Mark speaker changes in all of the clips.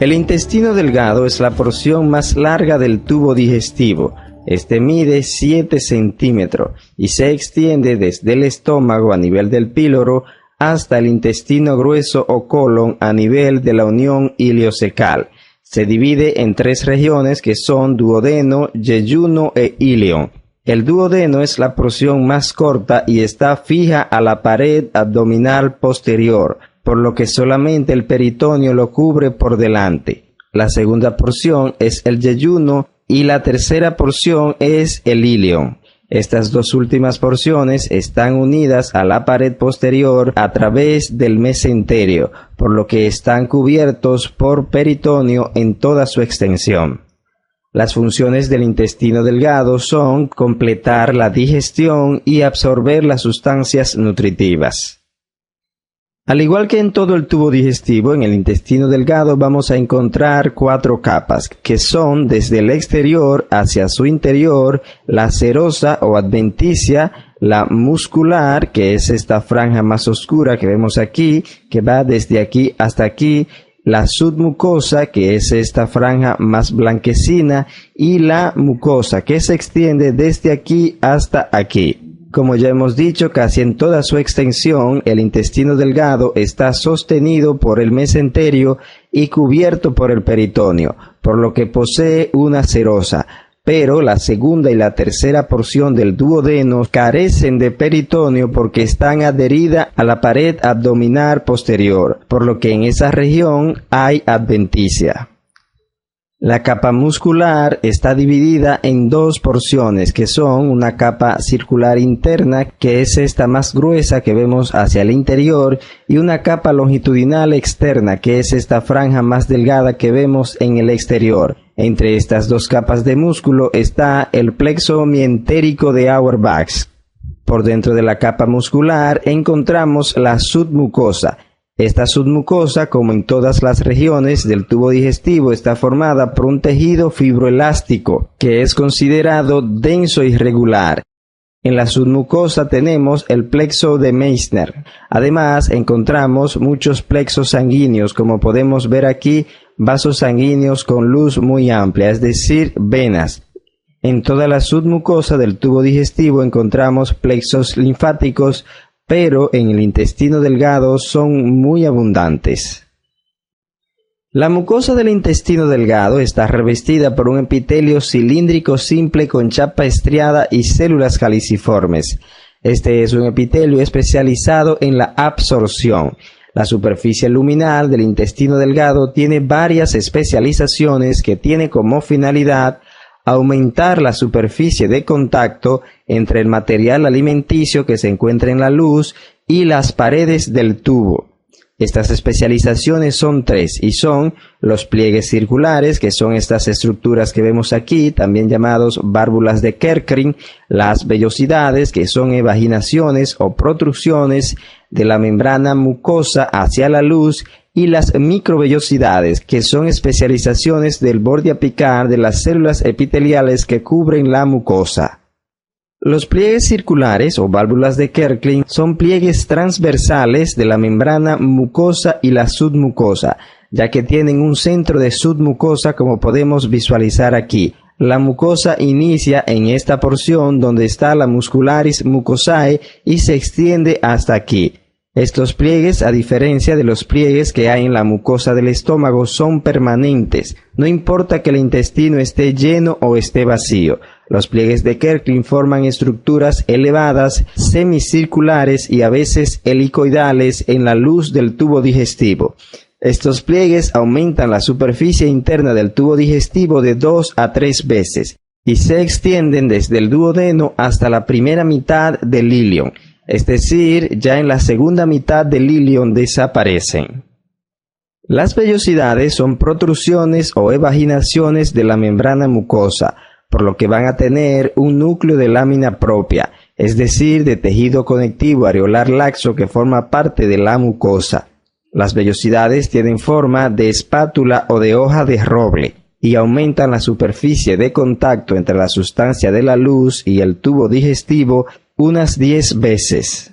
Speaker 1: El intestino delgado es la porción más larga del tubo digestivo. Este mide 7 centímetros y se extiende desde el estómago a nivel del píloro hasta el intestino grueso o colon a nivel de la unión ileocecal. Se divide en 3 regiones que son duodeno, yeyuno e íleon. El duodeno es la porción más corta y está fija a la pared abdominal posterior, por lo que solamente el peritoneo lo cubre por delante. La segunda porción es el yeyuno y la tercera porción es el íleon. Estas dos últimas porciones están unidas a la pared posterior a través del mesenterio, por lo que están cubiertos por peritoneo en toda su extensión. Las funciones del intestino delgado son completar la digestión y absorber las sustancias nutritivas. Al igual que en todo el tubo digestivo, en el intestino delgado vamos a encontrar 4 capas, que son desde el exterior hacia su interior, la serosa o adventicia, la muscular, que es esta franja más oscura que vemos aquí, que va desde aquí hasta aquí, la submucosa, que es esta franja más blanquecina, y la mucosa, que se extiende desde aquí hasta aquí. Como ya hemos dicho, casi en toda su extensión, el intestino delgado está sostenido por el mesenterio y cubierto por el peritoneo, por lo que posee una serosa. Pero la segunda y la tercera porción del duodeno carecen de peritoneo porque están adheridas a la pared abdominal posterior, por lo que en esa región hay adventicia. La capa muscular está dividida en 2 porciones, que son una capa circular interna, que es esta más gruesa que vemos hacia el interior, y una capa longitudinal externa, que es esta franja más delgada que vemos en el exterior. Entre estas 2 capas de músculo está el plexo mientérico de Auerbach. Por dentro de la capa muscular encontramos la submucosa. Esta submucosa, como en todas las regiones del tubo digestivo, está formada por un tejido fibroelástico que es considerado denso y regular. En la submucosa tenemos el plexo de Meissner. Además, encontramos muchos plexos sanguíneos, como podemos ver aquí, vasos sanguíneos con luz muy amplia, es decir, venas. En toda la submucosa del tubo digestivo encontramos plexos linfáticos, pero en el intestino delgado son muy abundantes. La mucosa del intestino delgado está revestida por un epitelio cilíndrico simple con chapa estriada y células caliciformes. Este es un epitelio especializado en la absorción. La superficie luminal del intestino delgado tiene varias especializaciones que tiene como finalidad aumentar la superficie de contacto entre el material alimenticio que se encuentra en la luz y las paredes del tubo. Estas especializaciones son 3 y son los pliegues circulares, que son estas estructuras que vemos aquí, también llamados válvulas de Kerckring, las vellosidades, que son evaginaciones o protrusiones de la membrana mucosa hacia la luz, y las microvellosidades, que son especializaciones del borde apical de las células epiteliales que cubren la mucosa. Los pliegues circulares o válvulas de Kerckling son pliegues transversales de la membrana mucosa y la submucosa, ya que tienen un centro de submucosa como podemos visualizar aquí. La mucosa inicia en esta porción donde está la muscularis mucosae y se extiende hasta aquí. Estos pliegues, a diferencia de los pliegues que hay en la mucosa del estómago, son permanentes. No importa que el intestino esté lleno o esté vacío. Los pliegues de Kerckling forman estructuras elevadas, semicirculares y a veces helicoidales en la luz del tubo digestivo. Estos pliegues aumentan la superficie interna del tubo digestivo de 2 a 3 veces y se extienden desde el duodeno hasta la primera mitad del íleon. Es decir, ya en la segunda mitad del íleon desaparecen. Las vellosidades son protrusiones o evaginaciones de la membrana mucosa, por lo que van a tener un núcleo de lámina propia, es decir, de tejido conectivo areolar laxo que forma parte de la mucosa. Las vellosidades tienen forma de espátula o de hoja de roble y aumentan la superficie de contacto entre la sustancia de la luz y el tubo digestivo unas 10 veces.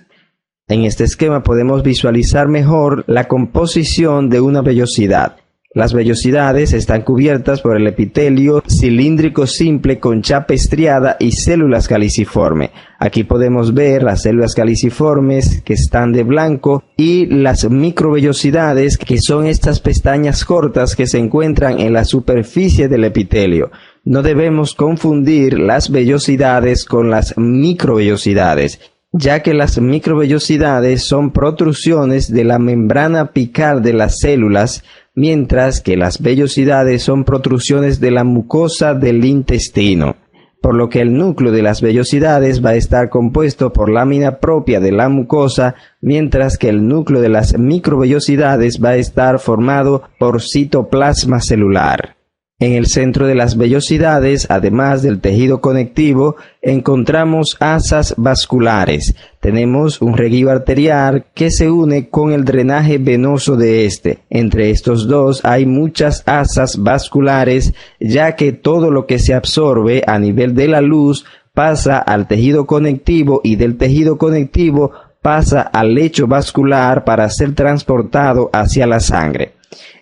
Speaker 1: En este esquema podemos visualizar mejor la composición de una vellosidad. Las vellosidades están cubiertas por el epitelio cilíndrico simple con chapa estriada y células caliciformes. Aquí podemos ver las células caliciformes que están de blanco y las microvellosidades, que son estas pestañas cortas que se encuentran en la superficie del epitelio. No debemos confundir las vellosidades con las microvellosidades, ya que las microvellosidades son protrusiones de la membrana apical de las células, mientras que las vellosidades son protrusiones de la mucosa del intestino, por lo que el núcleo de las vellosidades va a estar compuesto por lámina propia de la mucosa, mientras que el núcleo de las microvellosidades va a estar formado por citoplasma celular. En el centro de las vellosidades, además del tejido conectivo, encontramos asas vasculares. Tenemos un reguío arterial que se une con el drenaje venoso de este. Entre estos dos hay muchas asas vasculares, ya que todo lo que se absorbe a nivel de la luz pasa al tejido conectivo y del tejido conectivo pasa al lecho vascular para ser transportado hacia la sangre.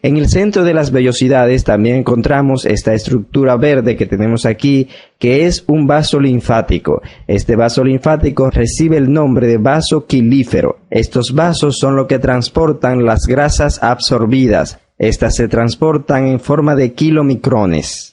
Speaker 1: En el centro de las vellosidades también encontramos esta estructura verde que tenemos aquí, que es un vaso linfático. Este vaso linfático recibe el nombre de vaso quilífero. Estos vasos son los que transportan las grasas absorbidas. Estas se transportan en forma de kilomicrones.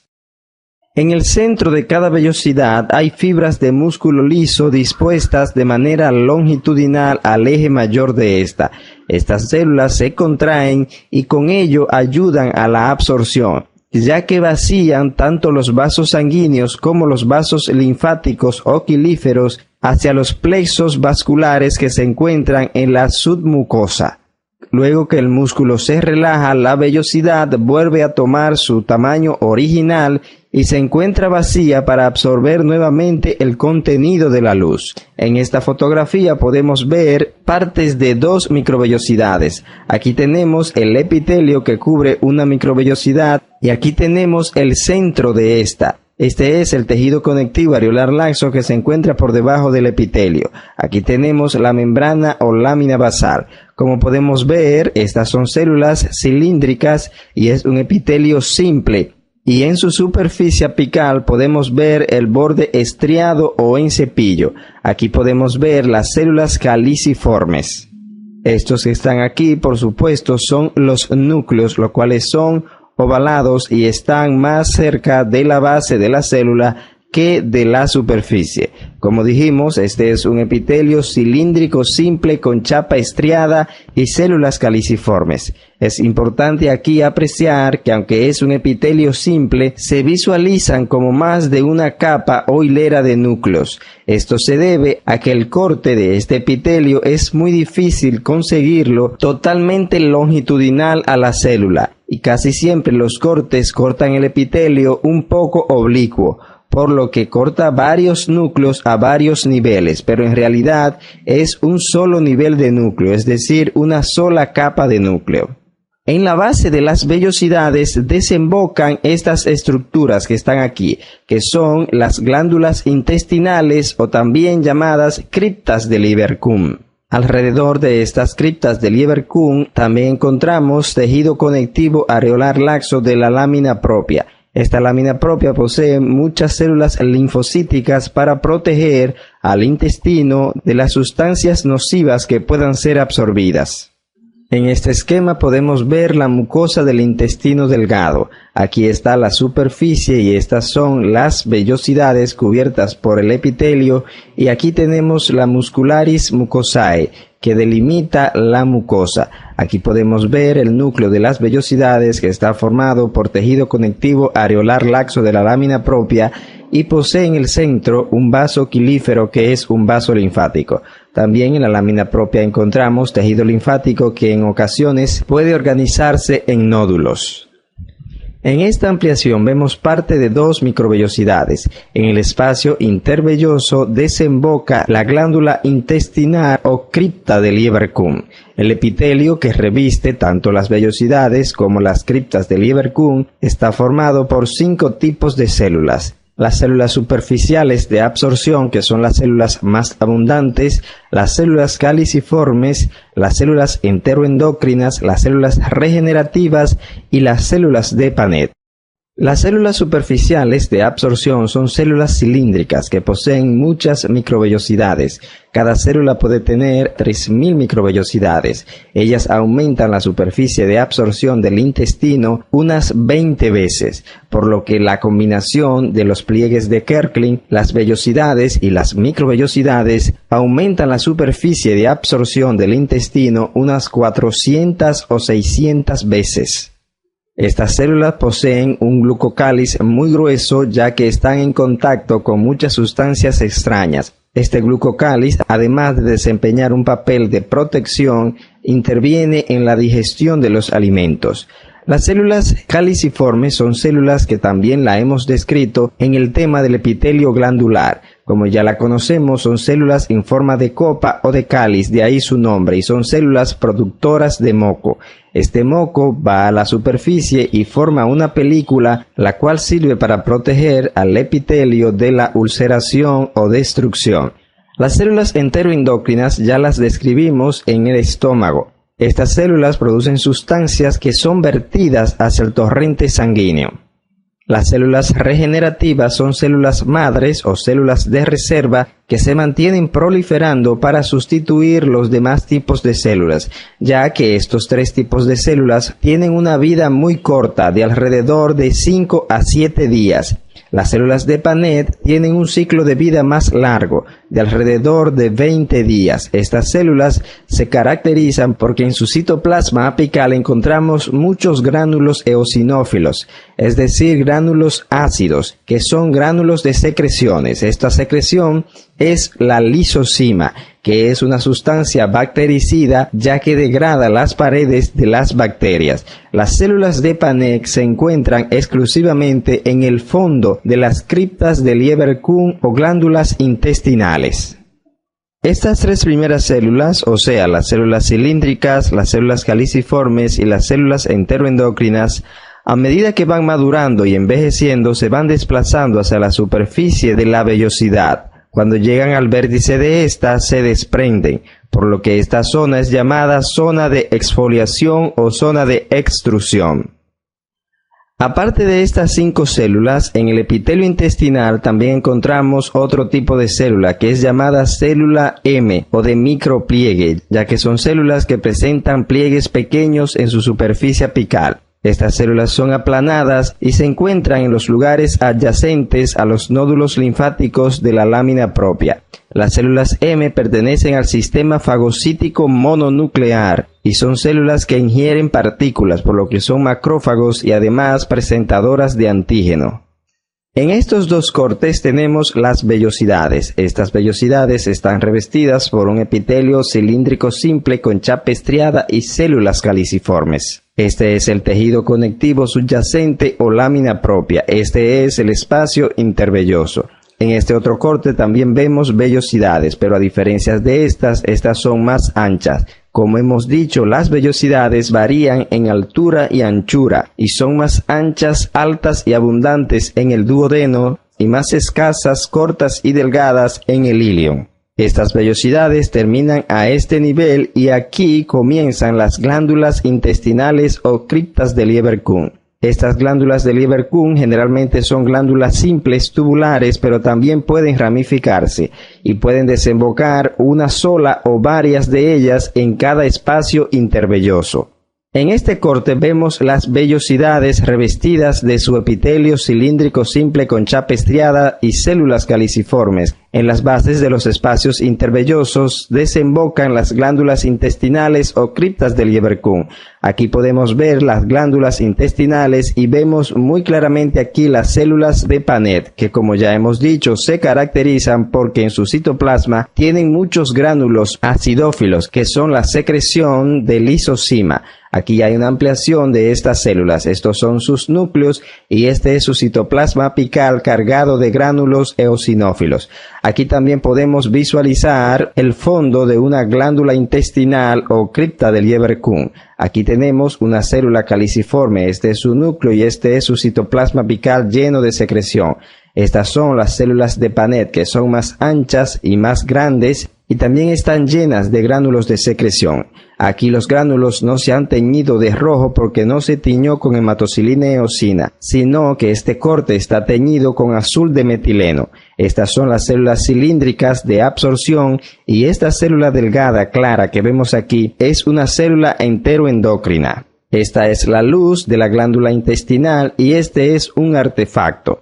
Speaker 1: En el centro de cada vellosidad hay fibras de músculo liso dispuestas de manera longitudinal al eje mayor de esta. Estas células se contraen y con ello ayudan a la absorción, ya que vacían tanto los vasos sanguíneos como los vasos linfáticos o quilíferos hacia los plexos vasculares que se encuentran en la submucosa. Luego que el músculo se relaja, la vellosidad vuelve a tomar su tamaño original y se encuentra vacía para absorber nuevamente el contenido de la luz. En esta fotografía podemos ver partes de dos microvellosidades. Aquí tenemos el epitelio que cubre una microvellosidad y aquí tenemos el centro de esta. Este es el tejido conectivo areolar laxo que se encuentra por debajo del epitelio. Aquí tenemos la membrana o lámina basal. Como podemos ver, estas son células cilíndricas y es un epitelio simple. Y en su superficie apical podemos ver el borde estriado o en cepillo. Aquí podemos ver las células caliciformes. Estos que están aquí, por supuesto, son los núcleos, los cuales son ovalados y están más cerca de la base de la célula que de la superficie. Como dijimos, este es un epitelio cilíndrico simple con chapa estriada y células caliciformes. Es importante aquí apreciar que aunque es un epitelio simple, se visualizan como más de una capa o hilera de núcleos. Esto se debe a que el corte de este epitelio es muy difícil conseguirlo totalmente longitudinal a la célula, y casi siempre los cortes cortan el epitelio un poco oblicuo, por lo que corta varios núcleos a varios niveles, pero en realidad es un solo nivel de núcleo, es decir, una sola capa de núcleo. En la base de las vellosidades desembocan estas estructuras que están aquí, que son las glándulas intestinales o también llamadas criptas de Lieberkühn. Alrededor de estas criptas de Lieberkühn también encontramos tejido conectivo areolar laxo de la lámina propia. Esta lámina propia posee muchas células linfocíticas para proteger al intestino de las sustancias nocivas que puedan ser absorbidas. En este esquema podemos ver la mucosa del intestino delgado. Aquí está la superficie y estas son las vellosidades cubiertas por el epitelio, y aquí tenemos la muscularis mucosae que delimita la mucosa. Aquí podemos ver el núcleo de las vellosidades que está formado por tejido conectivo areolar laxo de la lámina propia y posee en el centro un vaso quilífero que es un vaso linfático. También en la lámina propia encontramos tejido linfático que en ocasiones puede organizarse en nódulos. En esta ampliación vemos parte de dos microvellosidades. En el espacio intervelloso desemboca la glándula intestinal o cripta de Lieberkühn. El epitelio que reviste tanto las vellosidades como las criptas de Lieberkühn está formado por 5 tipos de células. las células superficiales de absorción, que son las células más abundantes, las células caliciformes, las células enteroendocrinas, las células regenerativas y las células de Paneth. Las células superficiales de absorción son células cilíndricas que poseen muchas microvellosidades. Cada célula puede tener 3000 microvellosidades. Ellas aumentan la superficie de absorción del intestino unas 20 veces, por lo que la combinación de los pliegues de Kärkling, las vellosidades y las microvellosidades aumentan la superficie de absorción del intestino unas 400 o 600 veces. Estas células poseen un glucocáliz muy grueso ya que están en contacto con muchas sustancias extrañas. Este glucocáliz, además de desempeñar un papel de protección, interviene en la digestión de los alimentos. Las células caliciformes son células que también la hemos descrito en el tema del epitelio glandular. Como ya la conocemos, son células en forma de copa o de cáliz, de ahí su nombre, y son células productoras de moco. Este moco va a la superficie y forma una película, la cual sirve para proteger al epitelio de la ulceración o destrucción. Las células enteroendocrinas ya las describimos en el estómago. Estas células producen sustancias que son vertidas hacia el torrente sanguíneo. Las células regenerativas son células madres o células de reserva que se mantienen proliferando para sustituir los demás tipos de células, ya que estos tres tipos de células tienen una vida muy corta, de alrededor de 5 a 7 días. Las células de Paneth tienen un ciclo de vida más largo, de alrededor de 20 días. Estas células se caracterizan porque en su citoplasma apical encontramos muchos gránulos eosinófilos, es decir, gránulos ácidos, que son gránulos de secreciones. Esta secreción es la lisozima, que es una sustancia bactericida ya que degrada las paredes de las bacterias. Las células de Paneth se encuentran exclusivamente en el fondo de las criptas de Lieberkühn o glándulas intestinales. Estas tres primeras células, o sea, las células cilíndricas, las células caliciformes y las células enteroendocrinas, a medida que van madurando y envejeciendo, se van desplazando hacia la superficie de la vellosidad. Cuando llegan al vértice de esta, se desprenden, por lo que esta zona es llamada zona de exfoliación o zona de extrusión. Aparte de estas 5 células, en el epitelio intestinal también encontramos otro tipo de célula que es llamada célula M o de micropliegue, ya que son células que presentan pliegues pequeños en su superficie apical. Estas células son aplanadas y se encuentran en los lugares adyacentes a los nódulos linfáticos de la lámina propia. Las células M pertenecen al sistema fagocítico mononuclear y son células que ingieren partículas, por lo que son macrófagos y además presentadoras de antígeno. En estos dos cortes tenemos las vellosidades. Estas vellosidades están revestidas por un epitelio cilíndrico simple con chapa estriada y células caliciformes. Este es el tejido conectivo subyacente o lámina propia. Este es el espacio intervelloso. En este otro corte también vemos vellosidades, pero a diferencia de estas son más anchas. Como hemos dicho, las vellosidades varían en altura y anchura y son más anchas, altas y abundantes en el duodeno y más escasas, cortas y delgadas en el ilion. Estas vellosidades terminan a este nivel y aquí comienzan las glándulas intestinales o criptas de Lieberkühn. Estas glándulas de Lieberkühn generalmente son glándulas simples tubulares, pero también pueden ramificarse y pueden desembocar una sola o varias de ellas en cada espacio intervelloso. En este corte vemos las vellosidades revestidas de su epitelio cilíndrico simple con chapa estriada y células caliciformes. En las bases de los espacios intervellosos desembocan las glándulas intestinales o criptas de Lieberkühn. Aquí podemos ver las glándulas intestinales y vemos muy claramente aquí las células de Paneth, que como ya hemos dicho se caracterizan porque en su citoplasma tienen muchos gránulos acidófilos, que son la secreción de lisozima. Aquí hay una ampliación de estas células. Estos son sus núcleos y este es su citoplasma apical cargado de gránulos eosinófilos. Aquí también podemos visualizar el fondo de una glándula intestinal o cripta de Lieberkühn. Aquí tenemos una célula caliciforme, este es su núcleo y este es su citoplasma apical lleno de secreción. Estas son las células de Paneth, que son más anchas y más grandes, y también están llenas de gránulos de secreción. Aquí los gránulos no se han teñido de rojo porque no se tiñó con hematocilina y eosina, sino que este corte está teñido con azul de metileno. Estas son las células cilíndricas de absorción, y esta célula delgada clara que vemos aquí es una célula enteroendocrina. Esta es la luz de la glándula intestinal y este es un artefacto.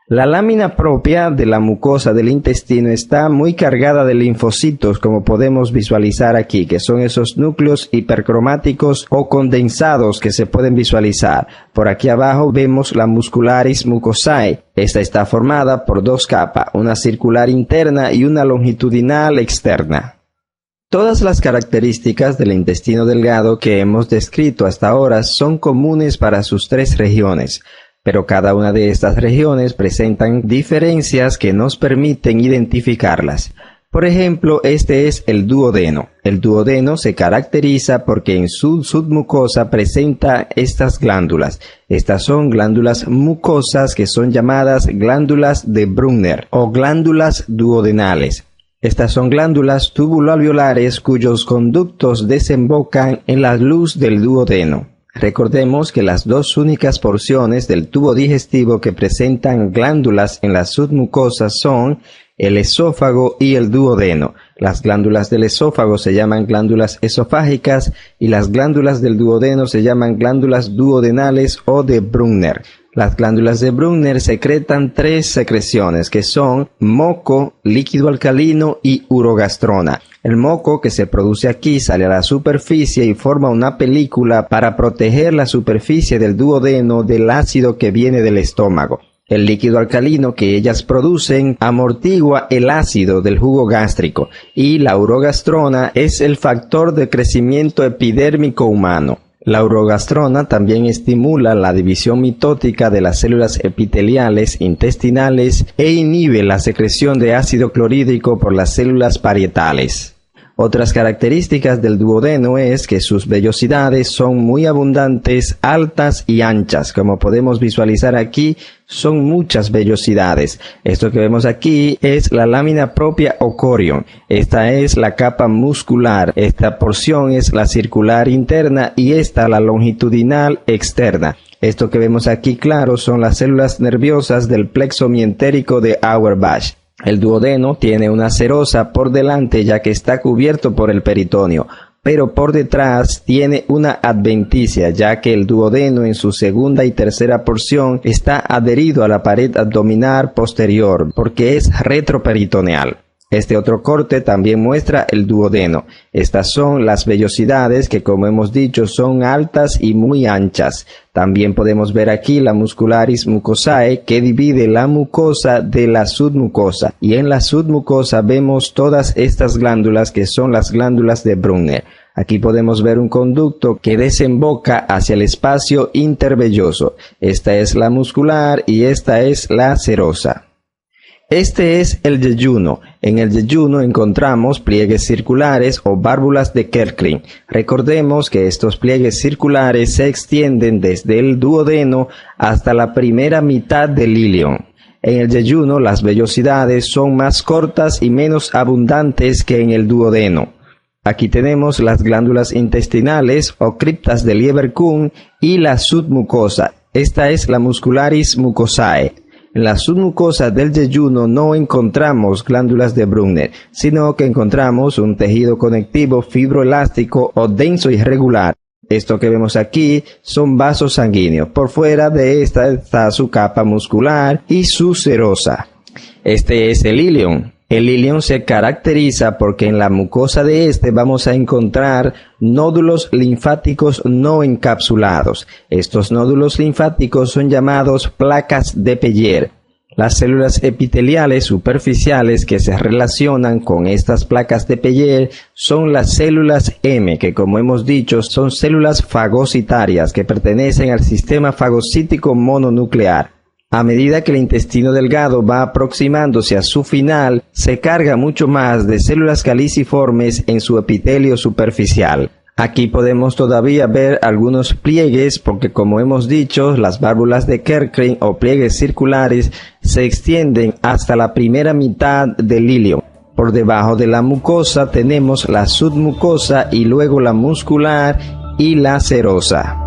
Speaker 1: La lámina propia de la mucosa del intestino está muy cargada de linfocitos, como podemos visualizar aquí, que son esos núcleos hipercromáticos o condensados que se pueden visualizar. Por aquí abajo vemos la muscularis mucosae. Esta está formada por dos capas, una circular interna y una longitudinal externa. Todas las características del intestino delgado que hemos descrito hasta ahora son comunes para sus tres regiones, pero cada una de estas regiones presentan diferencias que nos permiten identificarlas. Por ejemplo, este es el duodeno. El duodeno se caracteriza porque en su submucosa presenta estas glándulas. Estas son glándulas mucosas que son llamadas glándulas de Brunner o glándulas duodenales. Estas son glándulas tubuloalveolares cuyos conductos desembocan en la luz del duodeno. Recordemos que las dos únicas porciones del tubo digestivo que presentan glándulas en la submucosa son el esófago y el duodeno. Las glándulas del esófago se llaman glándulas esofágicas y las glándulas del duodeno se llaman glándulas duodenales o de Brunner. Las glándulas de Brunner secretan tres secreciones que son moco, líquido alcalino y urogastrona. El moco que se produce aquí sale a la superficie y forma una película para proteger la superficie del duodeno del ácido que viene del estómago. El líquido alcalino que ellas producen amortigua el ácido del jugo gástrico y la urogastrona es el factor de crecimiento epidérmico humano. La urogastrona también estimula la división mitótica de las células epiteliales intestinales e inhibe la secreción de ácido clorhídrico por las células parietales. Otras características del duodeno es que sus vellosidades son muy abundantes, altas y anchas. Como podemos visualizar aquí, son muchas vellosidades. Esto que vemos aquí es la lámina propia o corion. Esta es la capa muscular. Esta porción es la circular interna y esta la longitudinal externa. Esto que vemos aquí claro son las células nerviosas del plexo mientérico de Auerbach. El duodeno tiene una serosa por delante ya que está cubierto por el peritoneo, pero por detrás tiene una adventicia ya que el duodeno en su segunda y tercera porción está adherido a la pared abdominal posterior porque es retroperitoneal. Este otro corte también muestra el duodeno. Estas son las vellosidades que, como hemos dicho, son altas y muy anchas. También podemos ver aquí la muscularis mucosae que divide la mucosa de la submucosa. Y en la submucosa vemos todas estas glándulas que son las glándulas de Brunner. Aquí podemos ver un conducto que desemboca hacia el espacio intervelloso. Esta es la muscular y esta es la serosa. Este es el yeyuno. En el yeyuno encontramos pliegues circulares o válvulas de Kerkring. Recordemos que estos pliegues circulares se extienden desde el duodeno hasta la primera mitad del ilion. En el yeyuno las vellosidades son más cortas y menos abundantes que en el duodeno. Aquí tenemos las glándulas intestinales o criptas de Lieberkühn y la submucosa. Esta es la muscularis mucosae. En la submucosa del yeyuno no encontramos glándulas de Brunner, sino que encontramos un tejido conectivo fibroelástico o denso y regular. Esto que vemos aquí son vasos sanguíneos. Por fuera de esta está su capa muscular y su serosa. Este es el ilion. El ilion se caracteriza porque en la mucosa de este vamos a encontrar nódulos linfáticos no encapsulados. Estos nódulos linfáticos son llamados placas de Peyer. Las células epiteliales superficiales que se relacionan con estas placas de Peyer son las células M, que como hemos dicho son células fagocitarias que pertenecen al sistema fagocítico mononuclear. A medida que el intestino delgado va aproximándose a su final, se carga mucho más de células caliciformes en su epitelio superficial. Aquí podemos todavía ver algunos pliegues porque, como hemos dicho, las válvulas de Kerckring o pliegues circulares se extienden hasta la primera mitad del ilion. Por debajo de la mucosa tenemos la submucosa y luego la muscular y la serosa.